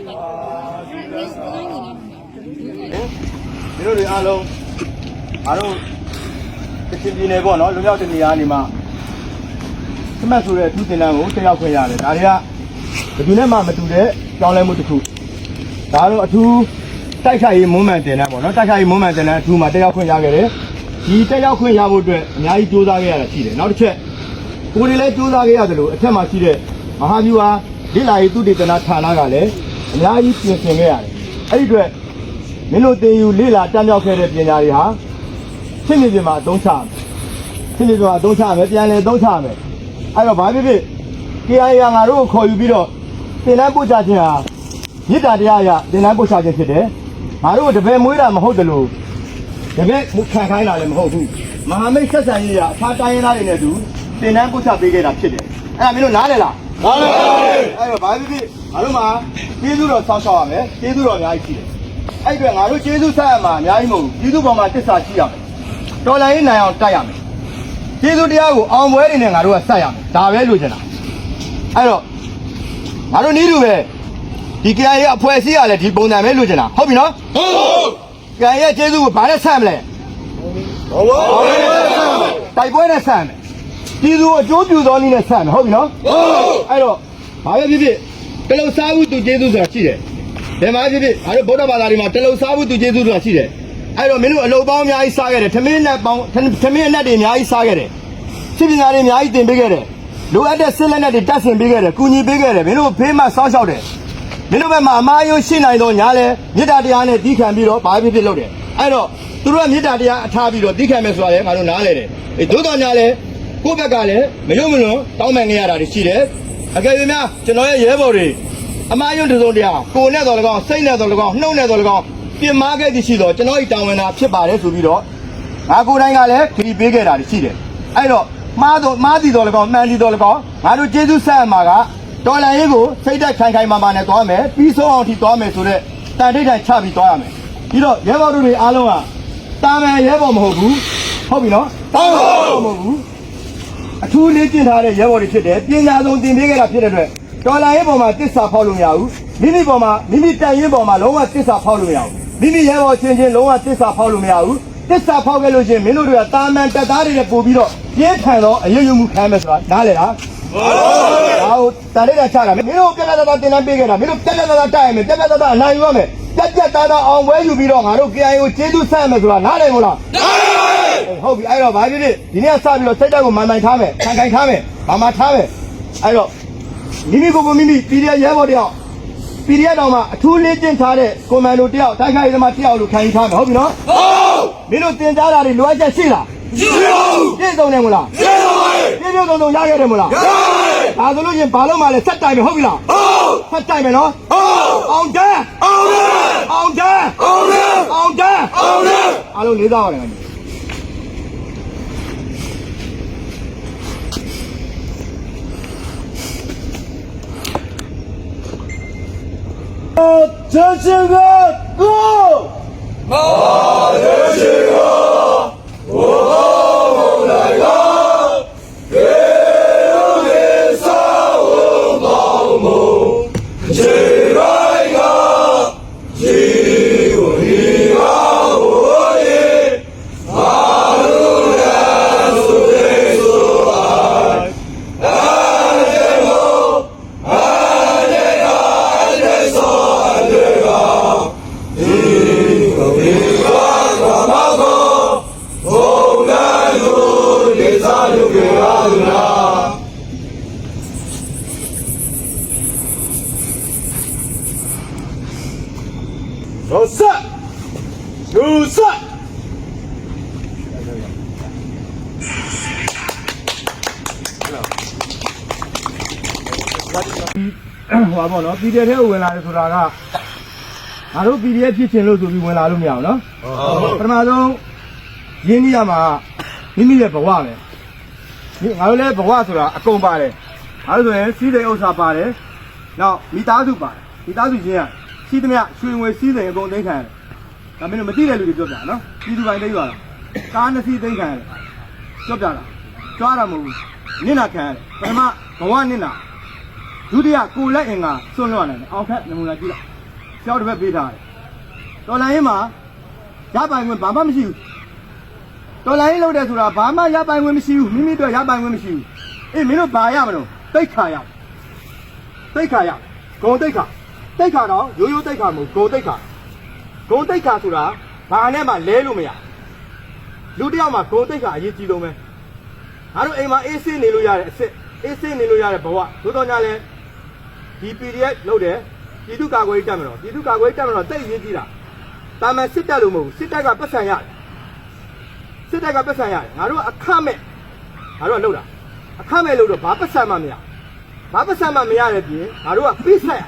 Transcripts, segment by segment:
တို့တွေအားလုံးအားလုံးတစ်ချင်းပြည်နယ်ပေါ့နော်လူမျိုးတနေရာနေမှာသမတ်ဆိုတဲ့သူတင်တန်းကိုတက်ရောက်ခွင့်ရတယ်ဒါတွေကဘယ်သူနဲ့မှမတူတဲ့ကြောင်းလဲမှုတစ်ခုဒါတော့အထူးတိုက်ခိုက်ရေးမွမ်းမံတင်တန်းပေါ့နော်တိုက်ခိုက်ရေးမွမ်းမံတင်တန်းအထူးမှာတက်ရောက်ခွင့်ရခဲ့တယ်ဒီတက်ရောက်ခွင့်ရဖို့အတွက်အများကြီးကြိုးစားခဲ့ရတာရှိတယ်နောက်တစ်ချက်ကိုယ်တွေလည်းကြိုးစားခဲ့ရတယ်လို့အထက်မှာရှိတဲ့မဟာဗျူဟာလိလာရေးသူတေသနာဌာနကလည်းအများကြီးပြင်ဆင်ခဲ့ရတယ်အဲ့ဒီအတွက်မင်းတို့တင်ယူလိလာတက်ရောက်ခဲ့တဲ့ပညာတွေဟာဖြစ်နေပြင်မှာအသုံးချမယ်ဖြစ်နေပြင်မှာအသုံးချမယ်ပြန်လည်အသုံးချမယ်အဲ့တော့ဘာဖြစ်ဖြစ် KIA ငါတို့ကိုခေါ်ယူပြီးတော့သင်တန်းပို့ချခြင်းဟာမြစ်တာတရားအရသင်တန်းပို့ချခြင်းဖြစ်တယ်ငါတို့တပည့်မွေးတာမဟုတ်တယ်လို့တပည့်ခံခိုင်းတာလည်းမဟုတ်ဘူးမဟာမိတ်ဆက်ဆံရေးရအခြားတိုင်းရင်းသားတွေနဲ့တူသင်တန်းပို့ချပေးခဲ့တာဖြစ်တယ်အဲ့ဒါမင်းတို့နားလည်လားနားလည်ပါဘူးအဲ့တော့ဘာဖြစ်ဖြစ်ငါတို့မှာကျေးဇူးတော်ဆောင်းရှောက်ရမယ်ကျေးဇူးတော်အများကြီးရှိတယ်အဲ့အတွက်ငါတို့ကျေးဇူးဆက်ရမှာအများကြီးမဟုတ်ဘူးကျေးဇူးပေါ်မှာတစ္ဆာရှိရမယ်တော်လိုင်းနိုင်အောင်တိုက်ရမယ်ကျေးဇူးတရားကိုအောင်ပွဲနေနဲ့ငါတို့ကဆက်ရမယ်ဒါပဲလိုချင်တာအဲ့တော့ငါတို့နည်းတူပဲဒီ KIA အဖွဲ့အစည်းကလည်းဒီပုံစံပဲလိုချင်တာဟုတ်ပြီနော်ဟုတ် KIA ကျေးဇူးကိုဘာနဲ့ဆက်မလဲဟုတ်ပါဘူးတိုက်ပွဲနဲ့ဆက်မယ်ကျေးဇူးကိုအကျိုးပြုသောနည်းနဲ့ဆက်မယ်ဟုတ်ပြီနော်ဟုတ်အဲ့တော့ဘာပဲဖြစ်ဖြစ်တလုံစားဘူးသူကျေးဇူးဆိုတာရှိတယ်ဘယ်မှာဖြစ်ဖြစ်ငါတို့ဗုဒ္ဓဘာသာတွေမှာတလုံစားဘူးသူကျေးဇူးဆိုတာရှိတယ်အဲ့တော့မင်းတို့အလုပ်ပေါင်းအများကြီးစားခဲ့တယ်ထမင်းနဲ့ပေါင်းထမင်းအနက်တွေအများကြီးစားခဲ့တယ်စစ်ပညာတွေအများကြီးသင်ပေးခဲ့တယ်လိုအပ်တဲ့စစ်လက်နက်တွေတပ်ဆင်ပေးခဲ့တယ်ကူညီပေးခဲ့တယ်မင်းတို့ဖေးမှစောင့်ရှောက်တယ်မင်းတို့ဘက်မှာအမားယုံရှင်းနိုင်တော့ညာလဲမေတ္တာတရားနဲ့တီးခံပြီးတော့ဘာဖြစ်ဖြစ်လုပ်တယ်အဲ့တော့သူတို့ကမေတ္တာတရားအထားပြီးတော့တီးခံမယ်ဆိုတာလေငါတို့နားလဲတယ်သို့တော်ညာလဲကိုယ့်ဘက်ကလည်းမယုံမလွန်တောင်းပန်ခဲ့ရတာတွေရှိတယ်အကယ်၍များကျွန်တော်ရဲ့ရဲဘော်တွေအမားယုံတစုံတရားကိုယ်နဲ့တော်လည်းကောင်းစိတ်နဲ့တော်လည်းကောင်းနှုတ်နဲ့တော်လည်းကောင်းပြင်မာခဲ့သည်ရှိတော့ကျွန်တော်ဤတာဝန်တာဖြစ်ပါတယ်ဆိုပြီးတော့ငါကိုယ်တိုင်ကလည်းခရီးပေးခဲ့တာရှိတယ်အဲ့တော့မှားသည်တော်လည်းကောင်းမှန်သည်တော်လည်းကောင်းငါတို့ကျေးဇူးဆက်ရမှာကတော်လန်ရေးကိုစိတ်သက်ခိုင်ခိုင်မာမာနဲ့သွားမယ်ပြီးဆုံးအောင်ထိသွားမယ်ဆိုတော့တန်ထိတ်တိုင်ချပြီးသွားရမယ်ပြီးတော့ရဲဘော်တို့တွေအားလုံးကတာမန်ရဲဘော်မဟုတ်ဘူးဟုတ်ပြီနော်တာမန်ရဲဘော်မဟုတ်ဘူးအထူးလေးကျင့်ထားတဲ့ရဲဘော်တွေဖြစ်တယ်ပညာဆုံးသင်ပေးခဲ့တာဖြစ်တဲ့အတွက်တော်လန်ရေးပေါ်မှာတစ္ဆာဖောက်လို့မရဘူးမိမိပေါ်မှာမိမိတန်ရင်ပေါ်မှာလုံးဝတစ္ဆာဖောက်လို့မရဘူးမိမိရဲဘော်ချင်းချင်းလုံးဝတစ္ဆာဖောက်လို့မရဘူးတစ္ဆာဖောက်ခဲ့လို့ချင်းမင်းတို့တွေကတာမန်တပ်သားတွေနဲ့ပို့ပြီးတော့ပြင်းထန်တော့အရေးယူမှုခံမယ်ဆိုတာနားလေလားဒါကိုတန်လေးတာချတာမင်းတို့ပြက်ပြက်သားသားတင်တန်းပေးခဲ့တာမင်းတို့ပြက်ပြက်သားသားတိုက်ရမယ်ပြက်ပြက်သားသားအနိုင်ယူရမယ်ပြက်ပြက်သားသားအောင်ပွဲယူပြီးတော့ငါတို့ KIA ကိုကျေးဇူးဆက်ရမယ်ဆိုတာနားလည်မို့လားနားလည်ဟုတ်ပြီအဲ့တော့ဘာဖြစ်ဖြစ်ဒီနေ့ကစပြီးတော့စိတ်ဓာတ်ကိုမှန်ထားမယ်ခံခိုင်ထားမယ်ဘာမှထားမယ်အဲ့တော့မိမိကိုယ်ကိုမိမိ PDF ရဲဘော်တယောက် PDF တောင်မှအထူးလေးကျင့်ထားတဲ့ကွန်မန်ဒိုတယောက်တိုက်ခိုက်ရေးသမားတယောက်လို့ခံယူထားမယ်ဟုတ်ပြီနော်ဟုတ်မင်းတို့တင်ကြားတာတွေလိုအပ်ချက်ရှိလားရှိပါဘူးပြည့်စုံတယ်မို့လားရှိပါဘူးပြည့်စုံရခဲ့တယ်မို့လားရပါတယ်ဒါဆိုလို့ရင်ဘာလို့မှလဲဆက်တိုင်မယ်ဟုတ်ပြီလားဟုတ်ဆက်တိုင်မယ်နော်ဟုတ်အောင်တန်းအောင်တန်းအားလုံးလေးစားပါတယ်ခင်ဗျ这是个歌，马这是个我梦来个，给我的三我毛梦，谁来个？谁我的个我的，马路上是谁所爱？爱的我，爱的他，爱的所。有赛。ဟောပါတော့ PDF ထဲဝင်လာတယ်ဆိုတာကငါတို့ PDF ဖြစ်ချင်လို့ဆိုပြီးဝင်လာလို့မရဘူးနော်ပထမဆုံးရင်းနှီးရမှာမိမိရဲ့ဘဝပဲငါတို့လည်းဘဝဆိုတာအကုန်ပါတယ်ငါတို့ဆိုရင်စီးစိမ်ဥစ္စာပါတယ်နောက်မိသားစုပါတယ်မိသားစုချင်းကစီးသမျှရွှေငွေစီးစိမ်အကုန်သိမ်းခံရတယ်ဒါမင်းတို့မသိတဲ့လူတွေပြောပြနော်ပြည်သူပိုင်းသိရတာကားနှစ်စီးသိမ်းခံရတယ်ပြောပြတာကြွားတာမဟုတ်ဘူးနင့်နာခံရတယ်ပထမဘဝနင့်နာဒုတိယကိုလက်အင်္ဂါစွန့်လွတ်နိုင်တယ်အောင်ခက်နမူနာကြည့်လိုက် ကြောက်တစ်ဖက်ပေးထားတယ်တော်လိုင်းမှာရပိုင်ခွင့်ဘာမှမရှိဘူးတော်လိုင်းလုပ်တယ်ဆိုတာဘာမှရပိုင်ခွင့်မရှိဘူးမိမိတို့ရပိုင်ခွင့်မရှိဘူးအေးမင်းတို့ဘာရမလို့တိတ်ခါရဂုံတိတ်ခါတော့ရိုးရိုးတိတ်ခါမဟုတ်ဂုံတိတ်ခါဆိုတာဘာနဲ့မှလဲလို့မရလူတယောက်မှာဂုံတိတ်ခါအရေးကြီးဆုံးပဲငါတို့အိမ်မှာအေးဆေးနေလို့ရတဲ့အစ်စ်အေးဆေးနေလို့ရတဲ့ဘဝသို့တော်ညာလဲဒီ PDF လုပ်တယ်ပြည်သူ့ကာကွယ်ရေးတပ်မတော်တိတ်အရေးကြီးတာတာမန်စစ်တပ်လို့မဟုတ်ဘူးစစ်တပ်ကပတ်စံရတယ်ငါတို့ကအခမဲ့ငါတို့ကလုပ်တာအခမဲ့လို့တော့ဘာပတ်စံမှမရတဲ့ပြင်ငါတို့ကပေးဆက်ရ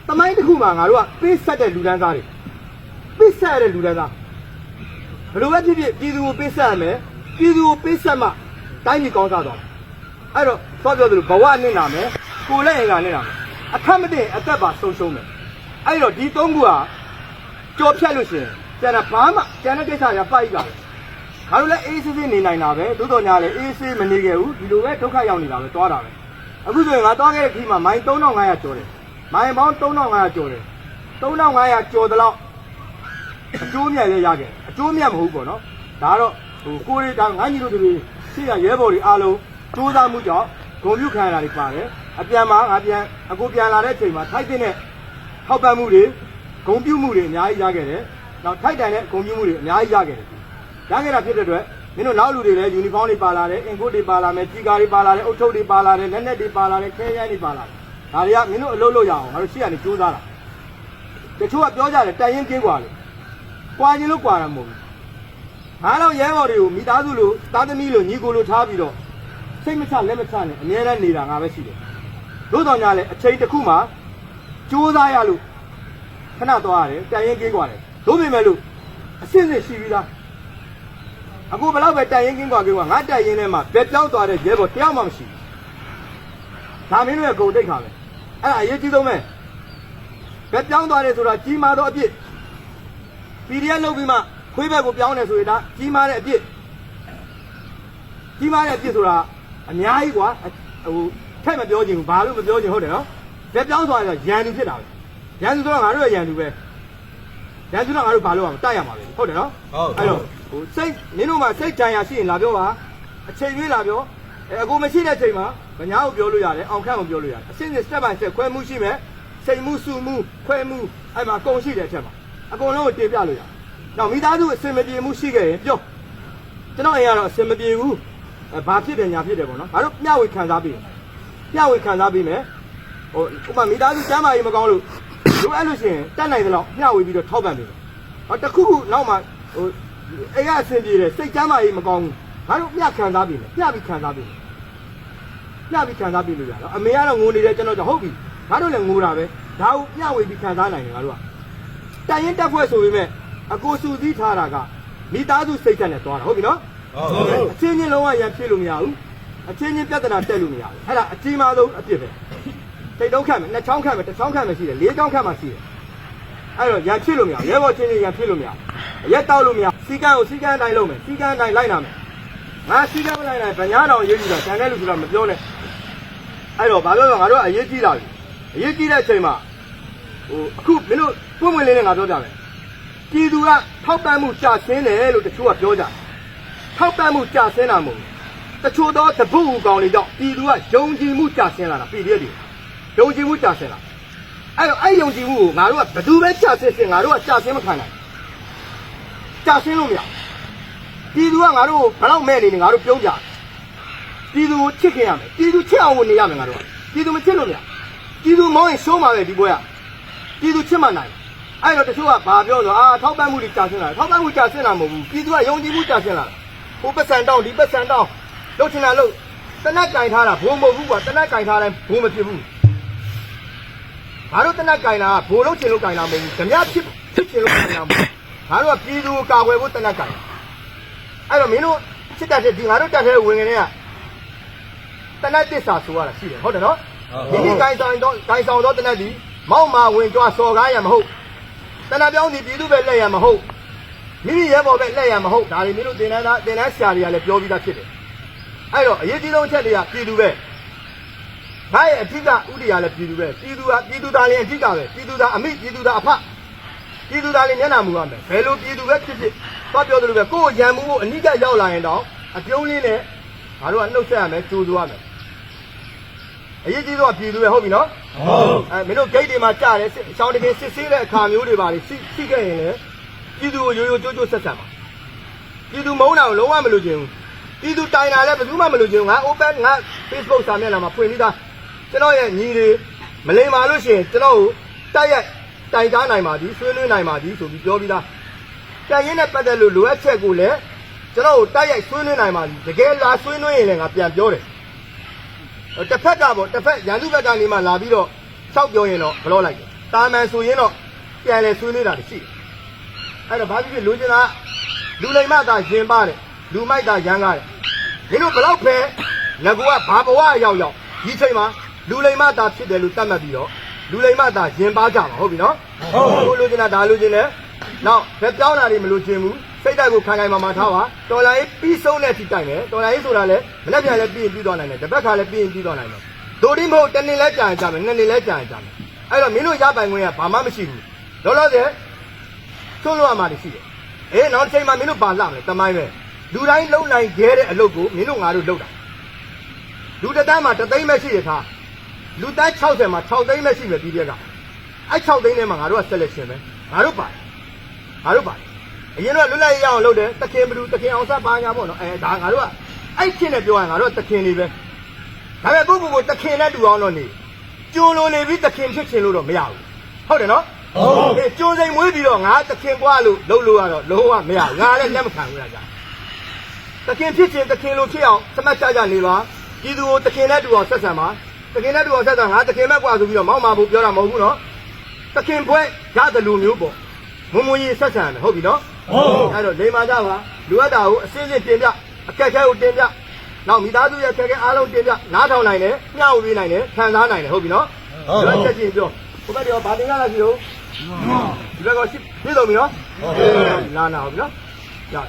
တမိုင်းတစ်ခုမှာငါတို့ကပေးဆက်တဲ့လူဒန်းသားတွေပေးဆက်ရတဲ့လူဒန်းသားဘယ်လိုပဲဖြစ်ဖြစ်ပြည်သူကိုပေးဆက်ရမယ်ပြည်သူကိုပေးဆက်မှတိုင်းပြည်ကောင်းစားသွားအဲ့တော့သွားပြောသလိုဘဝနစ်နာမယ်ကိုယ်လည်းအင်္ဂါနစ်နာမယ်အခက်မတင်အသက်ပါဆုံးရှုံးမယ်အဲ့တော့ဒီသုံးခုကကြော်ဖြတ်လို့ရှိရင်ကျန်တဲ့ဘာမှကျန်တဲ့ကိစ္စတွေကပိုက်ကြတယ်ငါတို့လည်းအေးဆေးဆေးနေနိုင်တာပဲသို့တော်ညာလည်းအေးဆေးမနေခဲ့ဘူးဒီလိုပဲဒုက္ခရောက်နေတာပဲသွားတာပဲအခုဆိုရင်ငါသွားခဲ့တဲ့ခီးမှာမိုင်3500ကျော်တယ်မိုင်ပေါင်း3500ကျော်တယ်3500ကျော်တယ်လို့အကျိုးမြတ်လည်းရခဲ့အကျိုးမြတ်မဟုတ်ပေါ့နော်ဒါကတော့ကိုရီးယားငါညီတို့တွေရှိရရဲဘော်တွေအားလုံးစူးစမ်းမှုကြောင့်ဂုံပြုခံရတာတွေပါတယ်အပြန်မှာအကိုပြန်လာတဲ့အချိန်မှာထိုက်တဲ့ထောက်ပံ့မှုတွေဂုံပြုမှုတွေအများကြီးရခဲ့တယ်နောက်ထိုက်တန်တဲ့ဂုံပြုမှုတွေအများကြီးရခဲ့တယ်ရခဲ့တာဖြစ်တဲ့အတွက်မင်းတို့နောက်လူတွေလည်းယူနီဖောင်းတွေပါလာတယ်အင်ကိုတွေပါလာမယ်ကြီးကားတွေပါလာတယ်အုတ်ထုတ်တွေပါလာတယ်လက်နက်တွေပါလာတယ်ခဲယမ်းတွေပါလာတယ်ဒါတွေကမင်းတို့အလုပ်လုပ်ရအောင်ငါတို့ရှေ့ကနေစူးစမ်းတာတချို့ကပြောကြတယ်တိုင်ရင်ကင်းกว่าလေကွာခြင်းလို့กว่าတာမဟုတ်ဘူးငါတော့ရဲဘော်တွေကိုမိသားစုလိုသားသမီးလိုညီကိုလိုထားပြီးတော့စိတ်မချလက်မချနဲ့အများနဲ့နေတာငါပဲရှိတယ်တို့တော်ညာလဲအချိန်တစ်ခုမှစူးစမ်းရလို့ခဏသွားရတယ်တိုင်ရင်ကင်းกว่าတယ်တို့ပြင်မဲ့လို့အစစ်စစ်ရှိပြီးသားအခုဘယ်တော့ပဲတိုင်ရင်ကင်းกว่าငါတိုင်ရင်ထဲမှာဘက်ပြောင်းသွားတဲ့ရဲဘော်တယောက်မှမရှိဘူးဒါမင်းတို့ရဲ့ဂုံတိတ်ခါပဲအဲ့ဒါအရေးကြီးဆုံးပဲဘက်ပြောင်းသွားတယ်ဆိုတာကြီးမားသောအပြစ် PDF လုပ်ပြီးမှခွေးဘက်ကိုပြောင်းတယ်ဆိုရင်ဒါကြီးမားတဲ့အပြစ်ဆိုတာအများကြီးကွာဟိုထက်မပြောချင်ဘူးဘာလို့မပြောချင်ဟုတ်တယ်နော်ဘက်ပြောင်းသွားတယ်ဆိုရန်သူဖြစ်တာပဲရန်သူဆိုတော့ငါတို့ရဲ့ရန်သူပဲရန်သူတော့ငါတို့ဘာလို့အောင်တိုက်ရမှာပဲဟုတ်တယ်နော်အဲ့တော့ဟိုစိတ်မင်းတို့မှာစိတ်ကြံရရှိရင်လာပြောပါအချိန်ရွေးလာပြောအကိုမရှိတဲ့ချိန်မှာမညာကိုပြောလို့ရတယ်အောင်ခန့်ကိုပြောလို့ရတယ်အစစ်စစ် step by step ခွဲမှုရှိမယ်စိတ်မှုစုမှုခွဲမှုအဲ့မှာအကုန်ရှိတဲ့အထက်မှာအကုန်လုံးကိုတင်ပြလို့ရတယ်နောက်မိသားစုအစင်မပြေမှုရှိခဲ့ရင်ပြောကျွန်တော်အိမ်ကတော့အစင်မပြေဘူးဘာဖြစ်တယ်ညာဖြစ်တယ်ပေါ့နော်ငါတို့မျှဝေခံစားပြီးမယ်ဟိုဥပမာမိသားစုကျမ်းမာရေးမကောင်းလို့လိုအပ်လို့ရှိရင်တက်နိုင်သလောက်မျှဝေပြီးတော့ထောက်ပံ့ပေးမယ်ဟောတခုခုနောက်မှဟိုအိမ်ကအစင်ပြေတယ်စိတ်ကျမ်းမာရေးမကောင်းဘူးငါတို့မျှခံစားပြီးမယ်မျှပြီးခံစားပြီးလို့ရတော့အမေကတော့ငိုနေတယ်ကျွန်တော်ကြောင့်ဟုတ်ပြီငါတို့လည်းငိုတာပဲဒါကိုမျှဝေပြီးခံစားနိုင်တယ်ငါတို့ကတိုင်ရင်တက်ဖွဲ့ဆိုပေမဲ့အကိုစုစည်းထားတာကမိသားစုစိတ်ဓာတ်နဲ့သွားတာဟုတ်ပြီနော်ဟုတ်ပါဘူးအချင်းချင်းလုံးဝရန်ဖြစ်လို့မရဘူးအချင်းချင်းပြဿနာတက်လို့မရဘူးအဲ့ဒါအကြီးမားဆုံးအပြစ်ပဲစိတ်တုံးခတ်မယ်နှစ်ချောင်းခတ်မယ်တစ်ချောင်းခတ်မယ်ရှိတယ်လေးချောင်းခတ်မှရှိတယ်အဲ့တော့ရန်ဖြစ်လို့မရဘူးရဲဘော်ချင်းချင်းရန်ဖြစ်လို့မရဘူးရက်တောက်လို့မရစီကန်းကိုစီကန်းအတိုင်းလုပ်မယ်စီကန်းအတိုင်းလိုက်နာမယ်ငါစီကန်းမလိုက်နိုင်ဗညာတော်ရေးကြည့်တာတန်တဲ့လူဆိုတာမပြောနဲ့အဲ့တော့ဘာလို့လဲငါတို့ကအရေးကြီးတာလေအရေးကြီးတဲ့အချိန်မှာဟိုအခုမင်းတို့ပွင့်ပွင့်လေးနဲ့ငါပြောကြမယ်ပြည်သူကထောက်ပံ့မှုကြာဆင်းတယ်လို့တချို့ကပြောကြတယ်ထောက်ပံ့မှုကြာဆင်းတာမဟုတ်တချို့သောတပုတ်ကောင်တွေကြောင့်ပြည်သူကယုံကြည်မှုကြာဆင်းလာတာပြည်သူတွေယုံကြည်မှုကြာဆင်းလာအဲ့တော့အဲ့ယုံကြည်မှုကိုငါတို့ကဘယ်သူပဲကြာဆင်းငါတို့ကကြာဆင်းမခံနိုင်ကြာဆင်းလို့မရပြည်သူကငါတို့ဘယ်တော့မဲ့နေနေငါတို့ပြုံးကြပြည်သူကိုချစ်ခင်ရမယ်ပြည်သူချစ်အောင်နေရမယ်ငါတို့ကပြည်သူမချစ်လို့မရပြည်သူမောင်းရင်ရှုံးပါပဲဒီပွဲကပြည်သူချစ်မှနိုင်အဲ့တော့တချို့ကဘာပြောဆိုထောက်ပံ့မှုတွေကြာဆင်းလာထောက်ပံ့မှုကြာဆင်းလာမဟုတ်ဘူးပြည်သူကယုံကြည်မှုကြာဆင်းလာဟိုပတ်စံတောင်းဒီပတ်စံတောင်းလှုပ်ချင်တာလှုပ်တနက်ကင်ထားတာဘိုးမဟုတ်ဘူးကွာတနက်ကင်ထားတိုင်းဘိုးမဖြစ်ဘူးငါတို့တနက်ကင်တာဘိုးလှုပ်ချင်လို့ကင်တာမဟုတ်ဘူးဓမြဖြစ်ချင်လို့ကင်တာမဟုတ်ငါတို့ကပြည်သူကိုကာကွယ်ဖို့တနက်ကင်အဲ့တော့မင်းတို့စစ်တပ်တဲ့ဒီငါတို့တပ်တဲ့ဝင်ငယ်တွေကတနက်တစ္ဆာဆိုရတာရှိတယ်ဟုတ်တယ်နော်ဒီကင်ဆောင်တော့တနက်ဒီမောက်မာဝင်ကြွားစော်ကားရမဟုတ်တနက်ပြောင်းဒီပြည်သူပဲလက်ရမဟုတ်မိမိရဲဘော်ပဲလက်ရမဟုတ်ဒါတွေမင်းတို့တင်တန်းဆရာတွေကလည်းပြောပြီးသားဖြစ်တယ်အဲ့တော့အရေးကြီးဆုံးအချက်တွေကပြည်သူပဲ ငါရဲ့အထက်ကဥဒိယလည်းပြည်သူပဲပြည်သူသားလည်းအထက်ကပဲပြည်သူသားအမိပြည်သူသားအဖပြည်သူသားလည်းမျက်နှာမူရမယ်ဘယ်လိုပြည်သူပဲဖြစ်သွားပြောသလိုပဲကိုယ်ရံမှုကိုအနိကရောက်လာရင်တော့အပြုံးလေးနဲ့ငါတို့ကနှုတ်ဆက်ရမယ်ကြိုးသွားမယ်အရေးကြီးဆုံးပြည်သူပဲဟုတ်ပြီနော်ဟုတ်မင်းတို့ဂိတ်တွေမှာကြားတယ်ရှောင်းတကယ်စစ်ဆေးတဲ့အခါမျိုးတွေပါလေရှိခဲ့ရင်လေပြည်သူကိုရိုးရိုးကြိုးကြိုးဆက်ဆက်ပါပြည်သူမုန်းတာကိုလုံးဝမလို့ခြင်းဘူးပြည်သူတိုင်တာလည်းဘယ်သူမှမလို့ခြင်းဘူးငါ open ငါ Facebook စာမျက်နှာမှာဖွင့်ပြီးသားကျွန်တော်ရဲ့ညီတွေမလိမ္မာလို့ရှိရင်ကျွန်တော်ကိုတိုက်ရိုက်တိုင်ကြားနိုင်ပါသည်ဆွေးနွေးနိုင်ပါသည်ဆိုပြီးပြောပြီးသားတိုင်ရင်းနဲ့ပတ်သက်လို့လိုအပ်ချက်ကိုလည်းကျွန်တော်ကိုတိုက်ရိုက်ဆွေးနွေးနိုင်ပါသည်တကယ်လာဆွေးနွေးရင်လည်းငါပြန်ပြောတယ်တစ်ဖက်ကပေါ့တစ်ဖက်ရန်သူဘက်ကနေမှလာပြီးတော့၆ပြောရင်တော့ဘလို့လိုက်တယ်တာမန်ဆိုရင်တော့ပြန်လဲဆွေးနွေးတာရှိတယ်အဲ့တော့ဘာဖြစ်ဖြစ်လိုချင်တာလူလိမ္မာသာရင်ပါတယ်လူမိုက်သာရမ်းကားတယ်မင်းတို့ဘလောက်ပဲငကူကဘာဘဝရောက်ဒီချိန်မှာလူလိမ္မာသာဖြစ်တယ်လို့သတ်မှတ်ပြီးတော့လူလိမ္မာသာရင်ပါကြပါဟုတ်ပြီနော်ဟုတ်လိုချင်တာဒါလိုချင်တယ်နောက်ဘယ်ပြောင်းတာတွေမလိုချင်ဘူးစိတ်တိုက်ကိုခိုင်ခိုင်မာမာထားပါတော်လိုင်းပြီးဆုံးတဲ့အထိတိုက်မယ်တော်လိုင်းဆိုတာလည်းမနေ့ပြန်လည်းပြီးသွားနိုင်တယ်တစ်ပတ်ခါလည်းပြီးသွားနိုင်တယ်ဒိုဒီမဟုတ်တစ်နေ့လဲကြာရင်ကြာမယ်နှစ်နေ့လဲကြာရင်ကြာမယ်အဲ့တော့မင်းတို့ရပိုင်ခွင့်ကဘာမှမရှိဘူးလောလောဆယ်သွန်းလို့ရမှာရှိတယ်နောက်တစ်ချိန်မှာမင်းတို့ပါလာမယ်တမိုင်းပဲလူတိုင်းလုံနိုင်ခဲ့တဲ့အလုပ်ကိုမင်းတို့ငါတို့လုပ်တာလူတစ်တန်းမှာ3သိန်းပဲရှိရထားလူတန်း60မှာ6သိန်းပဲရှိမယ်ပြီးပြက်ကအဲ့6သိန်းထဲမှာငါတို့က selection ပဲငါတို့ပါတယ်အရင်တော့လွတ်လပ်ရအောင်လုပ်တယ်တခင်ဘလူတခင်အောင်စပါညာပေါ့နော်ဒါငါတို့ကအဲ့ချင်းနဲ့ပြောရင်ငါတို့ကတခင်တွေပဲဒါပေမဲ့ကိုတခင်နဲ့တူအောင်တော့နေကျုံလိုနေပြီးတခင်ဖြစ်ချင်လို့တော့မရဘူးဟုတ်တယ်နော်ဟုတ်ကျုံစိန်မွေးပြီးတော့ငါတခင်ကွာလို့လုပ်လို့ကတော့လုံးဝမရဘူးငါလည်းလက်မခံဘူးလားကြာတခင်ဖြစ်ချင်တခင်လိုဖြစ်အောင်စမတ်ချနေပါပြည်သူကိုတခင်နဲ့တူအောင်ဆက်ဆံပါတခင်နဲ့တူအောင်ဆက်ဆံငါတခင်မဲ့ကွာဆိုပြီးတော့မောက်မာဖို့ပြောတာမဟုတ်ဘူးနော်တခင်ဖွဲရတယ်လူမျိုးပေါ့မုံမွေကြီးဆက်ဆံတယ်ဟုတ်ပြီနော်ဟုတ်အဲ့တော့လိမ္မာကြပါလူအပ်တာကိုအစင်းစင်းတင်ပြအခက်အခဲကိုတင်ပြနောက်မိသားစုရဲ့အခက်အခဲအားလုံးတင်ပြနားထောင်နိုင်တယ်မျှဝေနိုင်တယ်ခံစားနိုင်တယ်ဟုတ်ပြီနော်ဟုတ်ကဲ့ချက်ချင်းပြောဘုရားပြောဘာတင်ရလားရှိတော့ဒီဘက်ကရှိပြီတော့ပြီနော်လာနာဟုတ်ပြီနော်